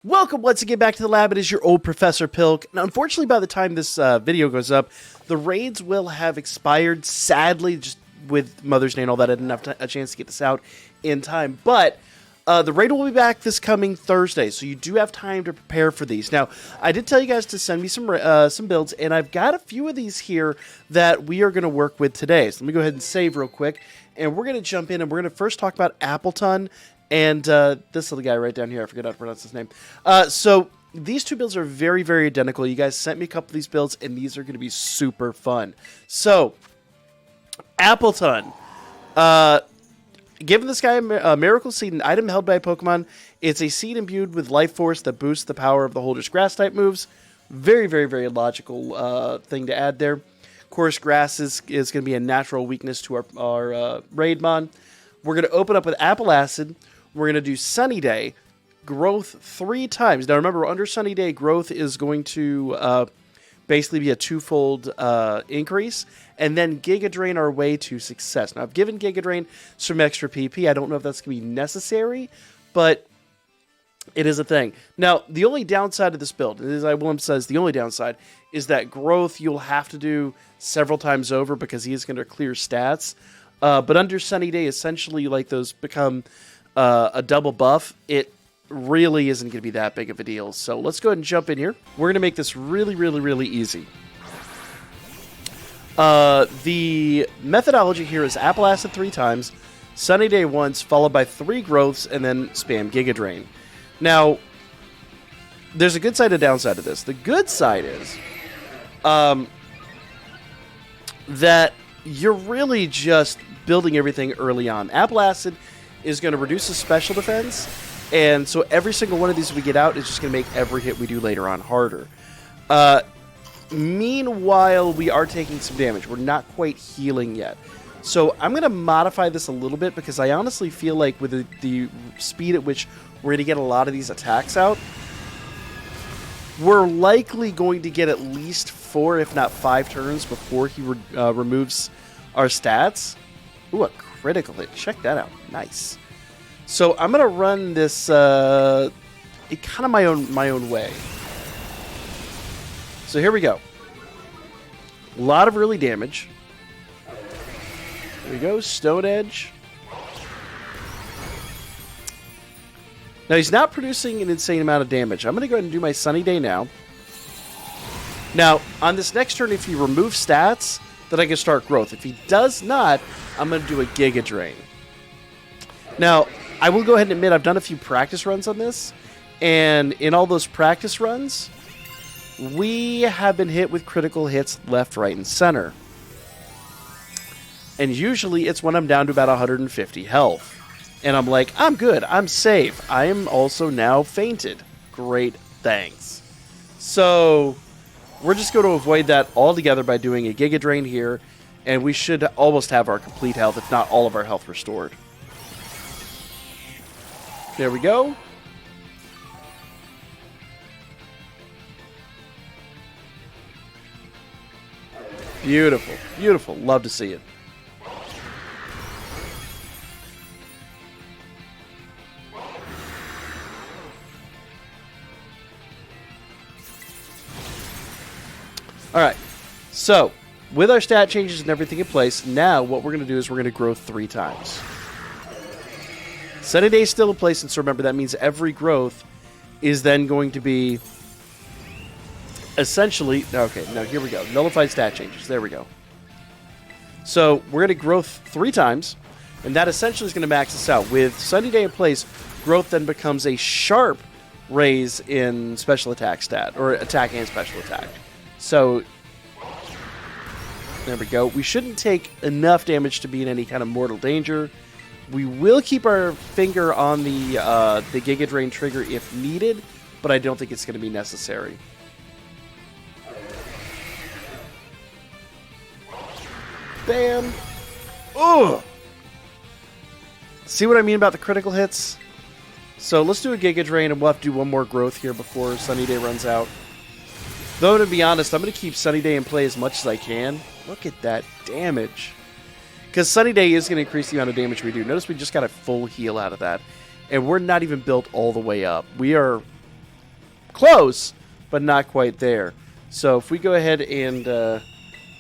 Welcome once again back to the lab. It is your old Professor Pilk. Now, unfortunately, by the time this video goes up, the raids will have expired. Sadly, just with Mother's Day and all that, I didn't have a chance to get this out in time. But the raid will be back this coming Thursday, so you do have time to prepare for these. Now, I did tell you guys to send me some builds, and I've got a few of these here that we are going to work with today. So let me go ahead and save real quick, and we're going to jump in, and we're going to first talk about Appleton. And this little guy right down here, I forget how to pronounce his name. So these two builds are very, very identical. You guys sent me a couple of these builds, and these are going to be super fun. So, Appleton. Given this guy a Miracle Seed, an item held by a Pokemon, it's a seed imbued with Life Force that boosts the power of the holder's Grass-type moves. Very, very, very logical thing to add there. Of course, Grass is going to be a natural weakness to our Raidmon. We're going to open up with Apple Acid. We're going to do Sunny Day, growth 3 times. Now remember, under Sunny Day, growth is going to basically be a twofold increase, and then Giga Drain our way to success. Now I've given Giga Drain some extra PP. I don't know if that's going to be necessary, but it is a thing. Now, the only downside of this build, as I will emphasize, the only downside is that growth you'll have to do several times over because he is going to clear stats. But under Sunny Day, essentially, like those become a double buff. It really isn't going to be that big of a deal. So let's go ahead and jump in here. We're going to make this really, really, really easy. The methodology here is Apple Acid 3 times, Sunny Day once, followed by 3 growths, and then spam Giga Drain. Now, there's a good side and downside to this. The good side is that you're really just building everything early on. Apple Acid is going to reduce the special defense, and so every single one of these we get out is just going to make every hit we do later on harder. Meanwhile, we are taking some damage. We're not quite healing yet. So I'm going to modify this a little bit because I honestly feel like with the speed at which we're going to get a lot of these attacks out, we're likely going to get at least 4, if not 5 turns before he removes our stats. Ooh, a critical hit. Check that out. Nice. So I'm going to run this kind of my own way. So here we go. A lot of early damage. There we go. Stone Edge. Now, he's not producing an insane amount of damage. I'm going to go ahead and do my Sunny Day now. Now, on this next turn, if he removes stats, then I can start growth. If he does not, I'm going to do a Giga Drain. Now, I will go ahead and admit I've done a few practice runs on this, and in all those practice runs, we have been hit with critical hits left, right, and center. And usually it's when I'm down to about 150 health. And I'm like, I'm good, I'm safe. I am also now fainted. Great, thanks. So we're just going to avoid that altogether by doing a Giga Drain here, and we should almost have our complete health, if not all of our health restored. There we go. Beautiful, beautiful. Love to see it. Alright, so with our stat changes and everything in place, now what we're going to do is we're going to grow 3 times. Sunny Day is still in place, and so remember that means every growth is then going to be essentially... Okay, now here we go. Nullified stat changes. There we go. So we're going to grow 3 times, and that essentially is going to max us out. With Sunny Day in place, growth then becomes a sharp raise in special attack stat, or attack and special attack. So, there we go. We shouldn't take enough damage to be in any kind of mortal danger. We will keep our finger on the Giga Drain trigger if needed, but I don't think it's going to be necessary. Bam! Ugh! See what I mean about the critical hits? So let's do a Giga Drain, and we'll have to do one more growth here before Sunny Day runs out. Though, to be honest, I'm going to keep Sunny Day in play as much as I can. Look at that damage. Because Sunny Day is going to increase the amount of damage we do. Notice we just got a full heal out of that. And we're not even built all the way up. We are Close, but not quite there. So if we go ahead and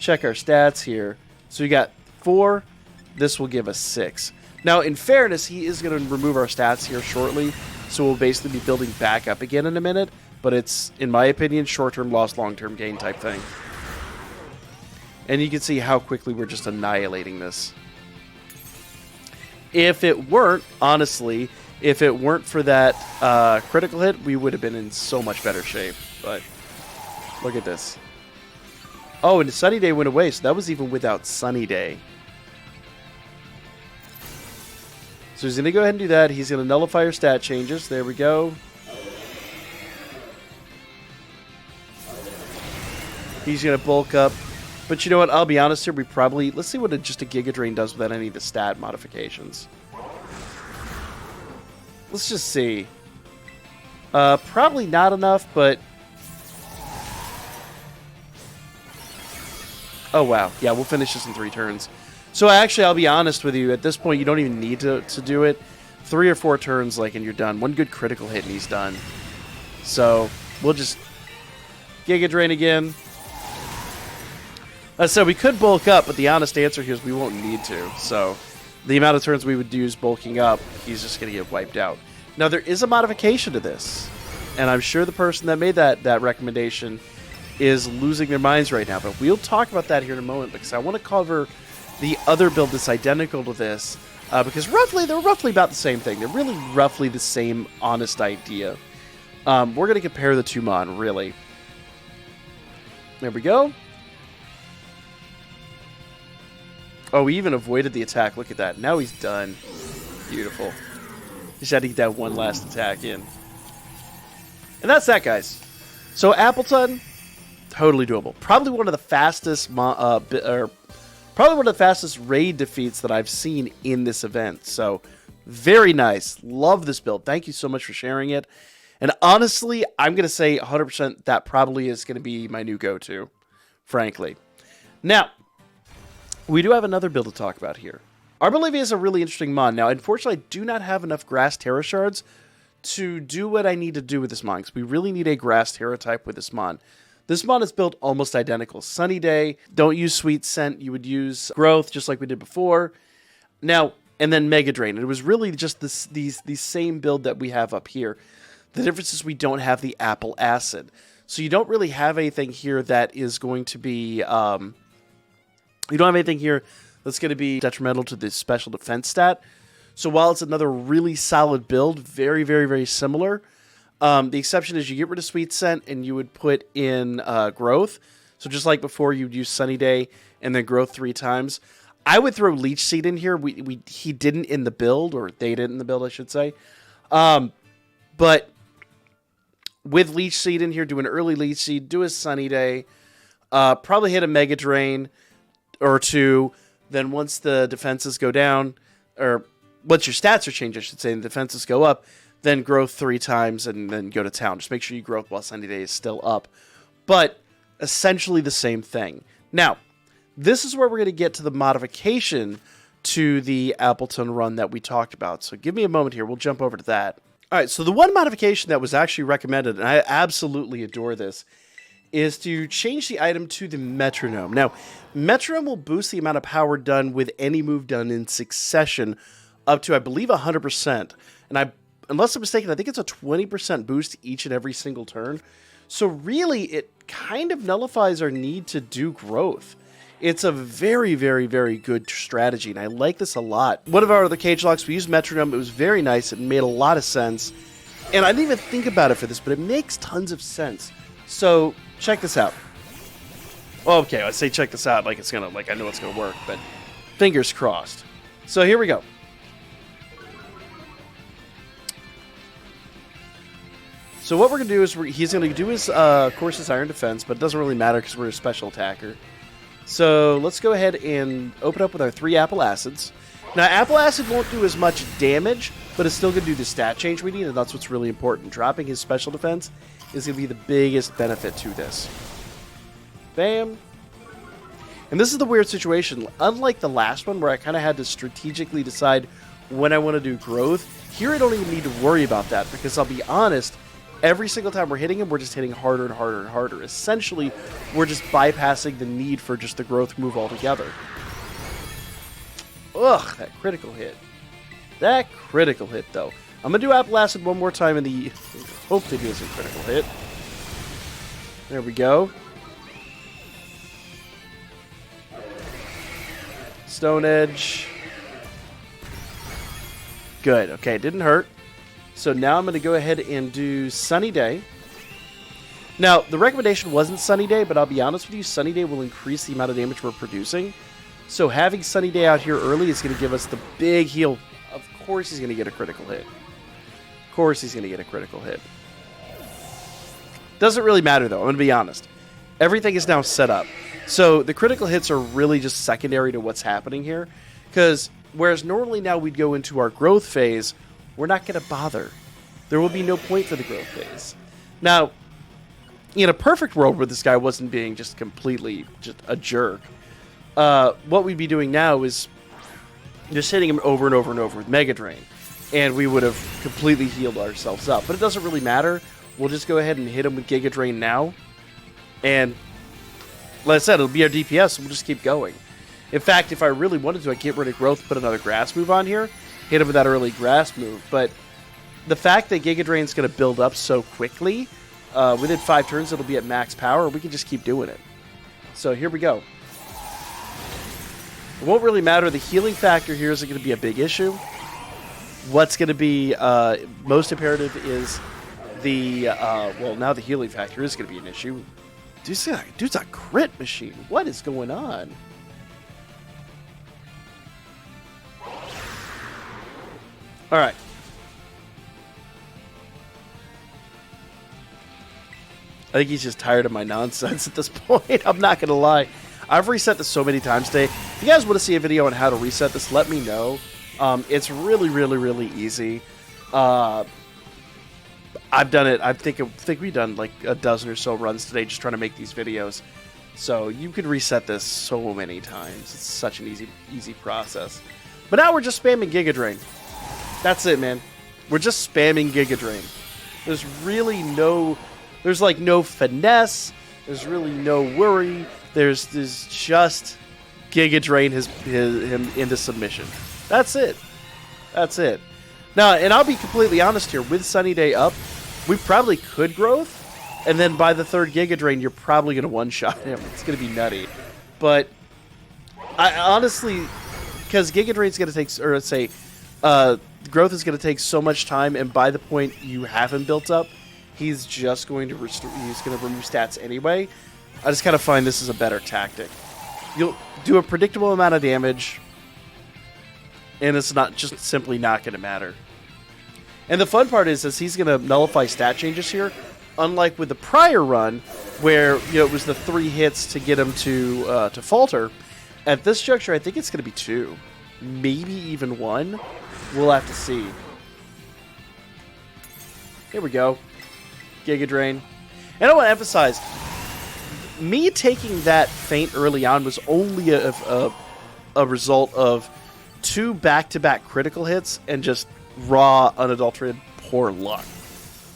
check our stats here. So we got 4. This will give us 6. Now, in fairness, he is going to remove our stats here shortly. So we'll basically be building back up again in a minute. But it's, in my opinion, short-term loss, long-term gain type thing. And you can see how quickly we're just annihilating this. If it weren't, honestly, if it weren't for that critical hit, we would have been in so much better shape. But look at this. Oh, and Sunny Day went away, so that was even without Sunny Day. So he's going to go ahead and do that. He's going to nullify your stat changes. There we go. He's going to bulk up. But you know what? I'll be honest here. We probably... Let's see what just a Giga Drain does without any of the stat modifications. Let's just see. Probably not enough, but... Oh, wow. Yeah, we'll finish this in 3 turns. So actually, I'll be honest with you. At this point, you don't even need to do it. 3 or 4 turns, like, and you're done. 1 good critical hit, and he's done. So we'll just Giga Drain again. So we could bulk up, but the honest answer here is we won't need to. So the amount of turns we would use bulking up, he's just going to get wiped out. Now, there is a modification to this, and I'm sure the person that made that recommendation is losing their minds right now. But we'll talk about that here in a moment, because I want to cover the other build that's identical to this, because they're roughly about the same thing. They're really roughly the same honest idea. We're going to compare the two mon, really. There we go. Oh, we even avoided the attack. Look at that. Now he's done. Beautiful. Just had to get that one last attack in. And that's that, guys. So Appleton, totally doable. Probably one of the fastest raid defeats that I've seen in this event. So very nice. Love this build. Thank you so much for sharing it. And honestly, I'm going to say 100% that probably is going to be my new go-to, frankly. Now, we do have another build to talk about here. Arbolivia is a really interesting mon. Now, unfortunately, I do not have enough grass Tera shards to do what I need to do with this mon, because we really need a grass Tera type with this mon. This mon is built almost identical. Sunny Day, don't use Sweet Scent, you would use Growth, just like we did before. Now, and then Mega Drain. It was really just the same build that we have up here. The difference is we don't have the Apple Acid. So you don't really have anything here that is going to be... You don't have anything here that's going to be detrimental to the special defense stat. So while it's another really solid build, very, very, very similar, the exception is you get rid of Sweet Scent and you would put in Growth. So just like before, you'd use Sunny Day and then Growth 3 times. I would throw Leech Seed in here. He didn't in the build, or they didn't in the build, I should say. But with Leech Seed in here, do an early Leech Seed, do a Sunny Day, probably hit a Mega Drain or 2, then once the defenses go down, or once your stats are changed, I should say, and the defenses go up, then Growth 3 times and then go to town. Just make sure you Growth while Sunny Day is still up. But essentially the same thing. Now, this is where we're going to get to the modification to the Appleton run that we talked about. So give me a moment here. We'll jump over to that. All right, so the one modification that was actually recommended, and I absolutely adore this, is to change the item to the Metronome. Now, Metronome will boost the amount of power done with any move done in succession up to, I believe, 100%. And unless I'm mistaken, I think it's a 20% boost each and every single turn. So really, it kind of nullifies our need to do Growth. It's a very, very, very good strategy, and I like this a lot. One of our other cage locks, we used Metronome. It was very nice. It made a lot of sense. And I didn't even think about it for this, but it makes tons of sense. So check this out. Okay, I say check this out like it's gonna, like I know it's gonna work, but fingers crossed. So here we go. So what we're gonna do is he's gonna do his, of course, his Iron Defense, but it doesn't really matter because we're a special attacker. So let's go ahead and open up with our 3 Apple Acids. Now, Apple Acid won't do as much damage, but it's still going to do the stat change we need, and that's what's really important. Dropping his special defense is going to be the biggest benefit to this. Bam. And this is the weird situation. Unlike the last one, where I kind of had to strategically decide when I want to do Growth, here I don't even need to worry about that, because I'll be honest, every single time we're hitting him, we're just hitting harder and harder and harder. Essentially, we're just bypassing the need for just the growth move altogether. Ugh, that critical hit. That critical hit, though. I'm going to do Apple Acid one more time in the hope to do a critical hit. There we go. Stone Edge. Good. Okay, it didn't hurt. So now I'm going to go ahead and do Sunny Day. Now, the recommendation wasn't Sunny Day, but I'll be honest with you, Sunny Day will increase the amount of damage we're producing. So having Sunny Day out here early is going to give us the big heal. Of course he's going to get a critical hit. Of course he's going to get a critical hit. Doesn't really matter, though. I'm going to be honest. Everything is now set up. So the critical hits are really just secondary to what's happening here. Because whereas normally now we'd go into our growth phase, we're not going to bother. There will be no point for the growth phase. Now, in a perfect world where this guy wasn't being just completely just a jerk, what we'd be doing now is just hitting him over and over and over with Mega Drain. And we would have completely healed ourselves up. But it doesn't really matter. We'll just go ahead and hit him with Giga Drain now. And like I said, it'll be our DPS, so we'll just keep going. In fact, if I really wanted to, I'd get rid of growth, put another grass move on here, hit him with that early grass move. But the fact that Giga Drain's going to build up so quickly, within 5 turns it'll be at max power, we can just keep doing it. So here we go. It won't really matter. The healing factor here isn't going to be a big issue. What's going to be most imperative is the, well, now the healing factor is going to be an issue. Dude's a crit machine. What is going on? All right. I think he's just tired of my nonsense at this point. I'm not going to lie. I've reset this so many times today. If you guys want to see a video on how to reset this, let me know. It's really, really, really easy. I've done it. I think we've done like a dozen or so runs today just trying to make these videos. So you could reset this so many times. It's such an easy process. But now we're just spamming Giga Drain. That's it, man. We're just spamming Giga Drain. There's really no... There's like no finesse. There's really no worry. There's just Giga Drain him into submission. That's it. That's it. Now, and I'll be completely honest here. With Sunny Day up, we probably could growth. And then by the 3rd Giga Drain, you're probably going to one-shot him. It's going to be nutty. But I honestly... Because Giga Drain's going to take... Or let's say... growth is going to take so much time. And by the point you have him built up, he's just going to remove stats anyway. I just kind of find this is a better tactic. You'll do a predictable amount of damage, and it's not just simply not going to matter. And the fun part is he's going to nullify stat changes here, unlike with the prior run, where it was the 3 hits to get him to falter. At this juncture, I think it's going to be 2, maybe even 1. We'll have to see. Here we go. Giga Drain. And I want to emphasize, me taking that feint early on was only a result of 2 back-to-back critical hits and just raw, unadulterated, poor luck.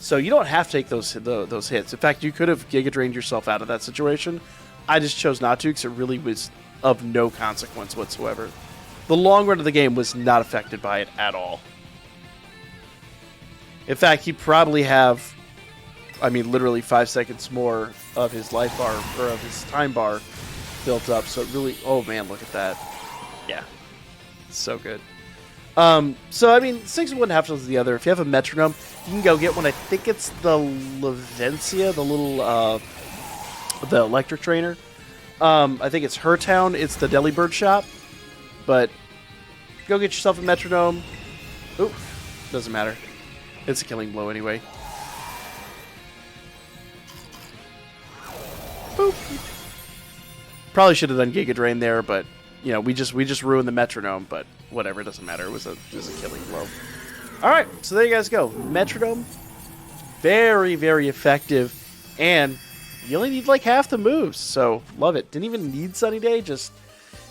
So you don't have to take those hits. In fact, you could have Giga Drained yourself out of that situation. I just chose not to because it really was of no consequence whatsoever. The long run of the game was not affected by it at all. In fact, he'd probably have, I mean, literally 5 seconds more of his life bar, or of his time bar built up. So it really, oh man, look at that. Yeah. So good. So, I mean, 6 of one, half of the other. If you have a metronome, you can go get one. I think it's the Levencia, the little, the electric trainer. I think it's her town. It's the Delibird shop. But go get yourself a metronome. Oop, doesn't matter. It's a killing blow anyway. Boop. Probably should have done Giga Drain there, but you know, we just ruined the metronome. But whatever, it doesn't matter. It was a killing blow. All right, so there you guys go. Metronome, very, very effective, and you only need like half the moves. So love it. Didn't even need Sunny Day.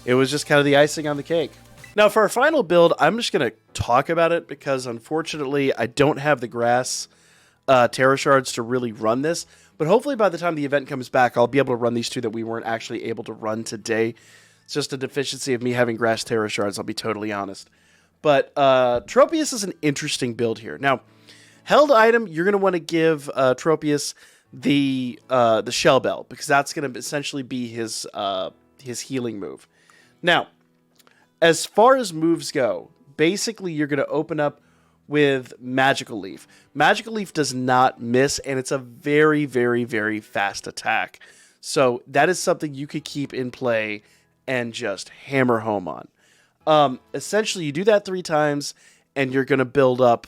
It was just kind of the icing on the cake. Now, for our final build, I'm just going to talk about it because, unfortunately, I don't have the grass Tera Shards to really run this. But hopefully by the time the event comes back, I'll be able to run these two that we weren't actually able to run today. It's just a deficiency of me having Grass Tera Shards, I'll be totally honest. But Tropius is an interesting build here. Now, held item, you're going to want to give Tropius the Shell Bell, because that's going to essentially be his healing move. Now, as far as moves go, basically you're going to open up with Magical Leaf. Magical Leaf does not miss, and it's a very, very, very fast attack. So that is something you could keep in play and just hammer home on. Essentially, you do that 3 times, and you're going to build up...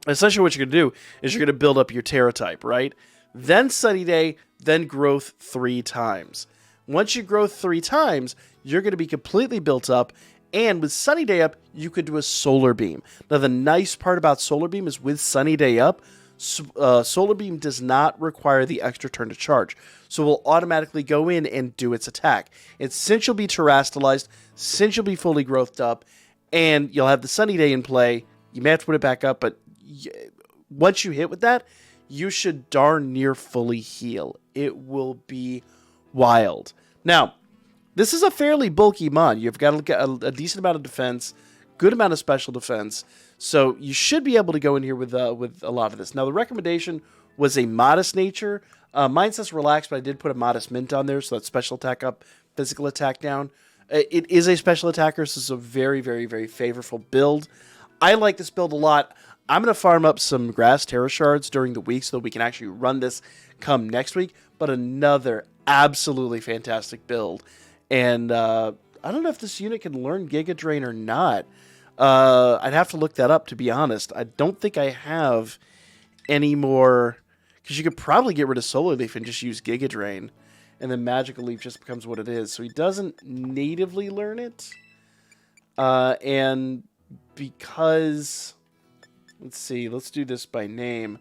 essentially what you're going to do is you're going to build up your Tera type, right? Then Sunny Day, then Growth 3 times. Once you grow 3 times, you're going to be completely built up. And with Sunny Day up, you could do a Solar Beam. Now, the nice part about Solar Beam is with Sunny Day up, Solar Beam does not require the extra turn to charge. So it will automatically go in and do its attack. And since you'll be terastallized, since you'll be fully growthed up, and you'll have the Sunny Day in play, you may have to put it back up, but once you hit with that, you should darn near fully heal. It will be wild. Now, this is a fairly bulky mod. You've got a decent amount of defense, good amount of special defense, so you should be able to go in here with a lot of this. Now, the recommendation was a modest nature. Mine says relaxed, but I did put a modest mint on there, so that's special attack up, physical attack down. It is a special attacker, so it's a very, very, very favorable build. I like this build a lot. I'm going to farm up some Grass Tera Shards during the week so that we can actually run this come next week, but another absolutely fantastic build. And I don't know if this unit can learn Giga Drain or not. I'd have to look that up, to be honest. I don't think I have any more, because you could probably get rid of Solar Leaf and just use Giga Drain, and then Magical Leaf just becomes what it is. So he doesn't natively learn it. And because, let's see, let's do this by name.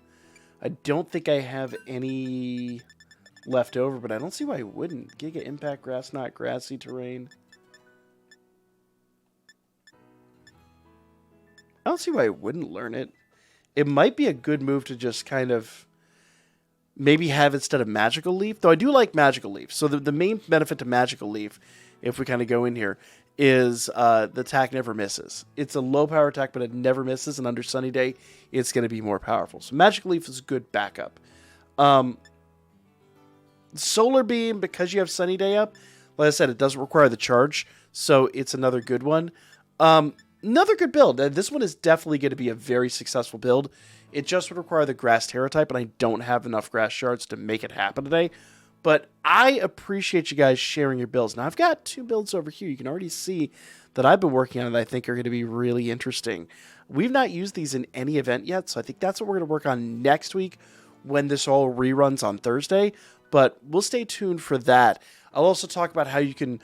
I don't think I have any left over, but I don't see why I wouldn't. Giga Impact, Grass Knot, Grassy Terrain. I don't see why I wouldn't learn it. It might be a good move to just kind of maybe have instead of Magical Leaf, though I do like Magical Leaf. So the main benefit to Magical Leaf, if we kind of go in here, is the attack never misses. It's a low power attack, but it never misses, and under Sunny Day, it's going to be more powerful. So Magical Leaf is a good backup. Solar Beam, because you have Sunny Day up, like I said, it doesn't require the charge, so it's another good one. Another good build. This one is definitely going to be a very successful build. It just would require the Grass Tera type, and I don't have enough Grass Shards to make it happen today. But I appreciate you guys sharing your builds. Now, I've got 2 builds over here. You can already see that I've been working on that I think are going to be really interesting. We've not used these in any event yet, so I think that's what we're going to work on next week when this all reruns on Thursday. But we'll stay tuned for that. I'll also talk about how you can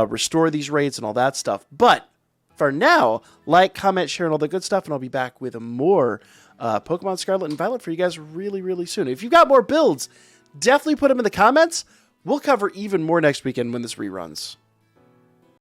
restore these raids and all that stuff. But for now, like, comment, share, and all the good stuff, and I'll be back with more Pokemon Scarlet and Violet for you guys really, really soon. If you've got more builds, definitely put them in the comments. We'll cover even more next weekend when this reruns.